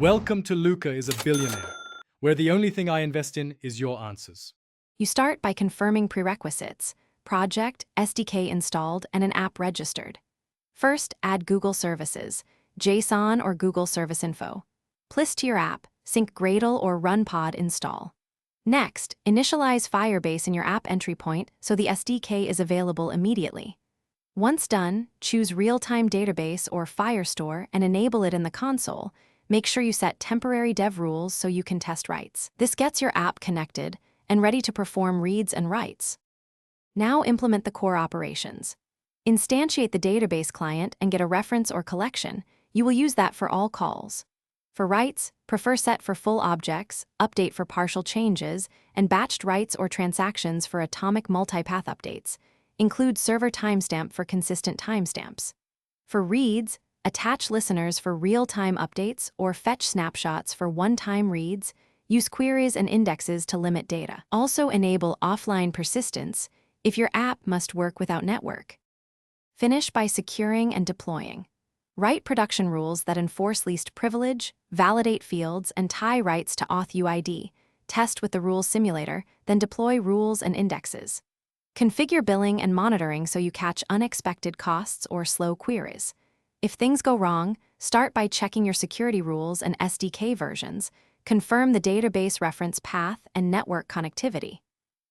Welcome to Luca is a Billionaire, where the only thing I invest in is your answers. You start by confirming prerequisites: project, SDK installed, and an app registered. First, add Google services, JSON or Google Service Info. Plus to your app, sync Gradle or RunPod install. Next, initialize Firebase in your app entry point so the SDK is available immediately. Once done, choose Real-Time Database or Firestore and enable it in the console. Make sure you set temporary dev rules so you can test writes. This gets your app connected and ready to perform reads and writes. Now implement the core operations. Instantiate the database client and get a reference or collection. You will use that for all calls. For writes, prefer set for full objects, update for partial changes, and batched writes or transactions for atomic multipath updates. Include server timestamp for consistent timestamps. For reads, attach listeners for real-time updates or fetch snapshots for one-time reads. Use queries and indexes to limit data. Also enable offline persistence if your app must work without network. Finish by securing and deploying. Write production rules that enforce least privilege, validate fields, and tie rights to auth UID. Test with the rules simulator, then deploy rules and indexes. Configure billing and monitoring so you catch unexpected costs or slow queries. If things go wrong, start by checking your security rules and SDK versions. Confirm the database reference path and network connectivity.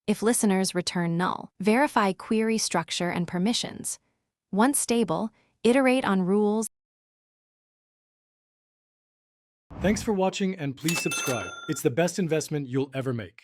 If listeners return null, verify query structure and permissions. Once stable, iterate on rules. Thanks for watching and please subscribe. It's the best investment you'll ever make.